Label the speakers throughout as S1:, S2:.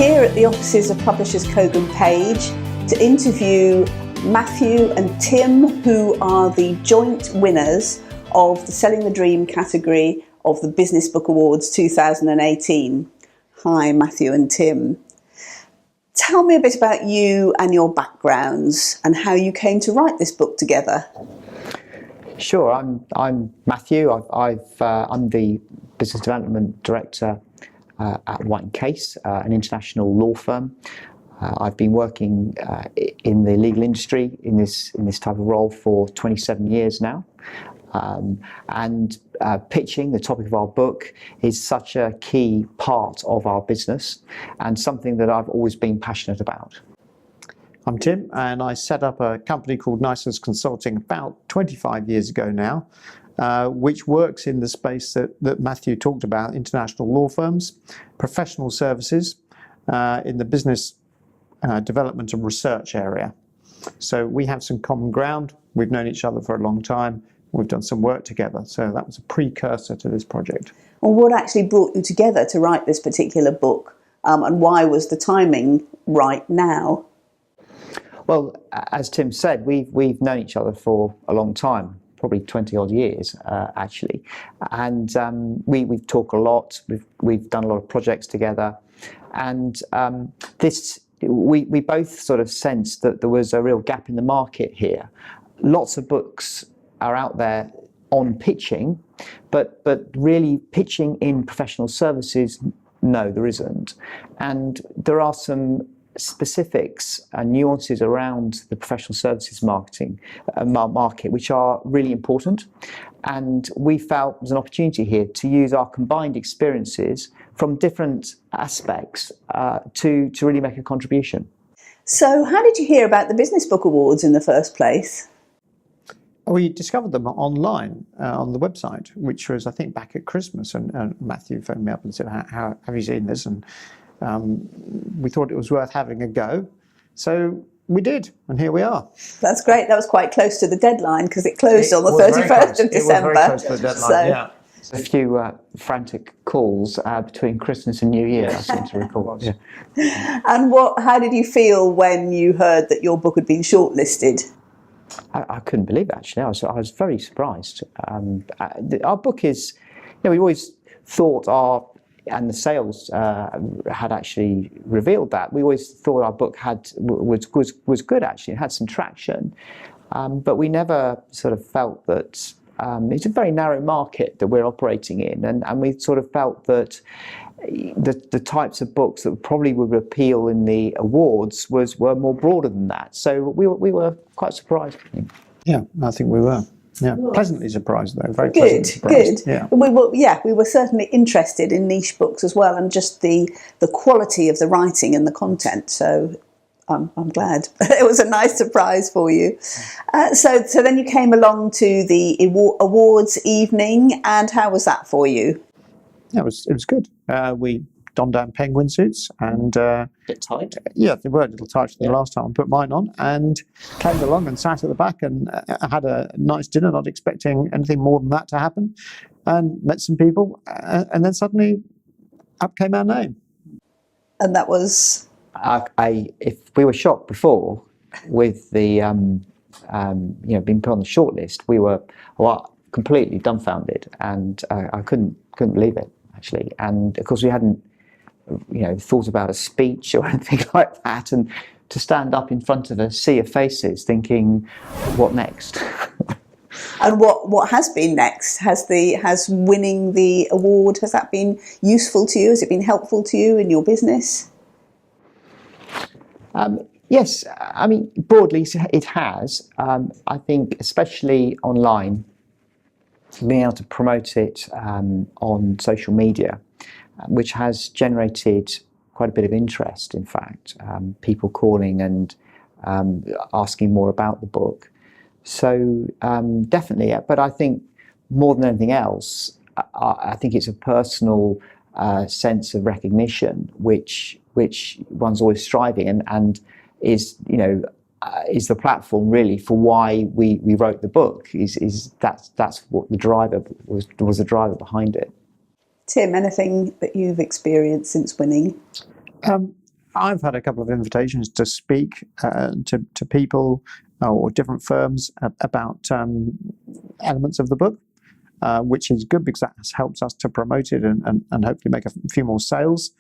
S1: here at the offices of publishers Kogan Page to interview Matthew and Tim, who are the joint winners of the Selling the Dream category of the Business Book Awards 2018. Hi, Matthew and Tim. Tell me a bit about you and your backgrounds and how you came to write this book together.
S2: Sure, I'm Matthew. I'm the Business Development Director at White & Case, an international law firm. I've been working in the legal industry in this type of role for 27 years now. Pitching, the topic of our book, is such a key part of our business and something that I've always been passionate about.
S3: I'm Tim, and I set up a company called Nightingale Consulting about 25 years ago now, which works in the space that Matthew talked about: international law firms, professional services in the business development and research area. So we have some common ground. We've known each other for a long time. We've done some work together. So that was a precursor to this project.
S1: Well, what actually brought you together to write this particular book, and why was the timing right now?
S2: Well, as Tim said, we've known each other for a long time, probably 20 odd years actually, and we've talked a lot. We've done a lot of projects together, and we both sort of sensed that there was a real gap in the market here. Lots of books are out there on pitching, but really pitching in professional services, no, there isn't, and there are some specifics and nuances around the professional services market which are really important, and we felt there was an opportunity here to use our combined experiences from different aspects to really make a contribution.
S1: So how did you hear about the Business Book Awards in the first place?
S3: We discovered them online on the website, which was, I think, back at Christmas, and Matthew phoned me up and said, "How have you seen this?" And we thought it was worth having a go, so we did, and here we are.
S1: That's great. That was quite close to the deadline because it closed on the 31st of December.
S3: It was very close to the deadline, yeah.
S2: A few frantic calls between Christmas and New Year, I seem to recall. Yeah.
S1: And how did you feel when you heard that your book had been shortlisted?
S2: I couldn't believe it, actually. I was very surprised. Our book is, we always thought and the sales had actually revealed that. We always thought our book was good, actually. It had some traction, but we never sort of felt that it's a very narrow market that we're operating in, and we sort of felt that the types of books that probably would appeal in the awards were more broader than that. So we were quite surprised.
S3: Yeah, I think we were. Yeah, pleasantly surprised though. Very pleasantly surprised.
S1: Good. Yeah. We were certainly interested in niche books as well, and just the quality of the writing and the content. So I'm glad. It was a nice surprise for you. So then you came along to the awards evening, and how was that for you?
S3: Yeah, it was good. We donned down penguin suits and
S2: A bit tight.
S3: Yeah, they were a little tighter than the last time I put mine on, and came along and sat at the back and had a nice dinner, not expecting anything more than that to happen, and met some people, and then suddenly up came our name.
S1: And that was...
S2: If we were shocked before with the being put on the shortlist, we were completely dumbfounded, and I couldn't believe it, actually. And of course we hadn't thought about a speech or anything like that, and to stand up in front of a sea of faces thinking, what next?
S1: And what has been next? Has winning the award, has that been useful to you? Has it been helpful to you in your business?
S2: Yes, I mean, broadly it has. I think especially online, being able to promote it on social media, which has generated quite a bit of interest, in fact, people calling and asking more about the book. So definitely, but I think more than anything else, I think it's a personal sense of recognition, which one's always striving, and is is the platform really for why we wrote the book. That's what the driver was the driver behind it.
S1: Tim, anything that you've experienced since winning?
S3: I've had a couple of invitations to speak to people or different firms about elements of the book, which is good because that helps us to promote it and hopefully make a few more sales.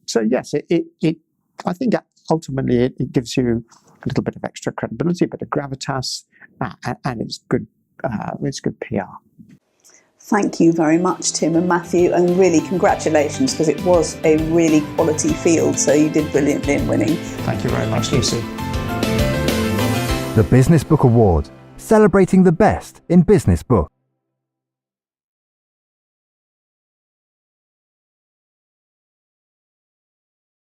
S3: So yes, I think ultimately it gives you a little bit of extra credibility, a bit of gravitas, and it's good PR.
S1: Thank you very much, Tim and Matthew, and really congratulations, because it was a really quality field, so you did brilliantly in winning.
S3: Thank you very much, Lucy.
S4: The Business Book Award, celebrating the best in business books.